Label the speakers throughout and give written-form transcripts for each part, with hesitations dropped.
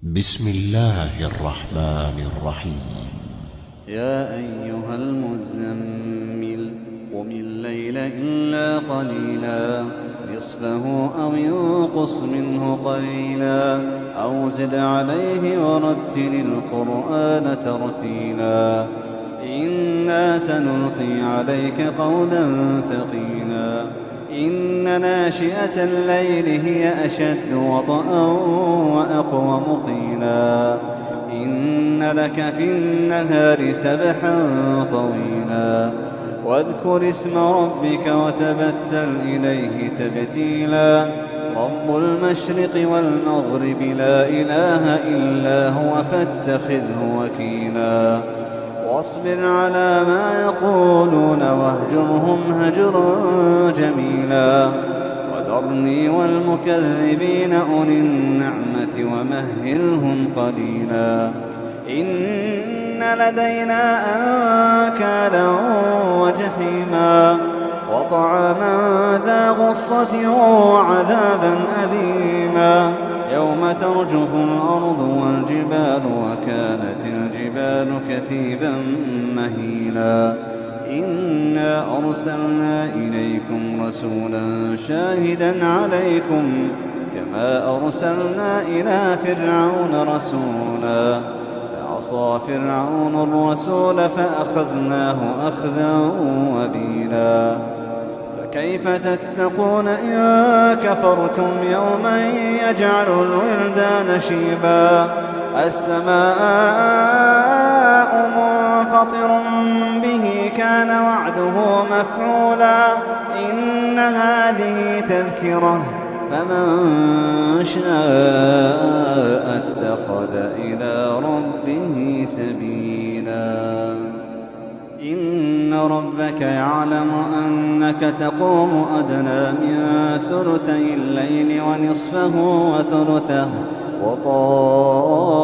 Speaker 1: بسم الله الرحمن الرحيم.
Speaker 2: يا أيها المزمل قم الليل إلا قليلا نصفه أو ينقص منه قليلا أو زد عليه ورتل القرآن ترتيلا إنا سنلقي عليك قولا ثقيلا إن ناشئة الليل هي أشد وطئا وأقوم قيلا إن لك في النهار سبحا طويلا واذكر اسم ربك وتبتل إليه تبتيلا رب المشرق والمغرب لا إله إلا هو فاتخذه وكيلا واصبر على ما يقولون واهجرهم هجرا جميلا وذرني والمكذبين أولي النعمة ومهلهم قليلا إن لدينا أنكالا وجحيما وطعاما ذا غصة وعذابا أليما يوم ترجف الأرض والجبال وكانت الجبال كثيبا مهيلا إنا أرسلنا إليكم رسولا شاهدا عليكم كما أرسلنا إلى فرعون رسولا فعصى فرعون الرسول فأخذناه أخذا وبيلا فكيف تتقون إن كفرتم يوما يجعل الولدان شيبا السماء منفطر به كان وعده مفعولا إن هذه تذكرة فمن شاء اتخذ إلى ربه سبيلا إن ربك يعلم أنك تقوم أدنى من ثلثي الليل ونصفه وثلثه وطائفة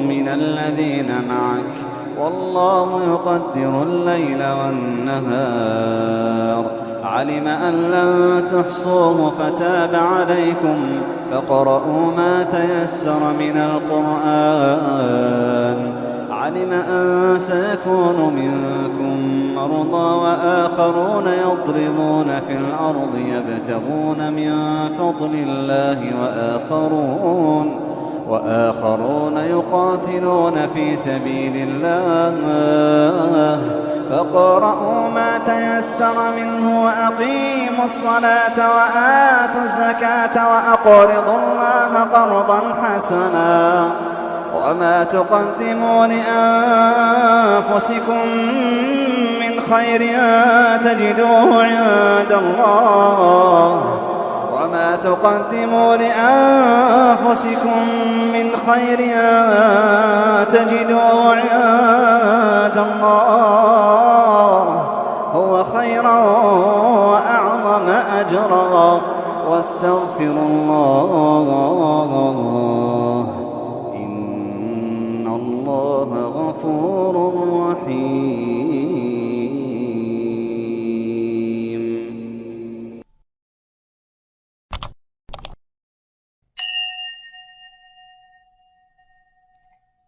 Speaker 2: من الذين معك والله يقدر الليل والنهار علم أن لن تحصوه فتاب عليكم فاقرؤوا ما تيسر من القرآن علم أن سيكون منكم مرضى وآخرون يضربون في الأرض يبتغون من فضل الله وآخرون يقاتلون في سبيل الله فاقرؤوا ما تيسر منه وأقيموا الصلاة وآتوا الزكاة وأقرضوا الله قرضا حسنا وما تقدموا لأنفسكم من خير تجدوه عند الله وما تقدموا لأنفسكم من خير تجدوه عند الله هو خيرا وأعظم أجرا واستغفروا الله إن الله غفور رحيم.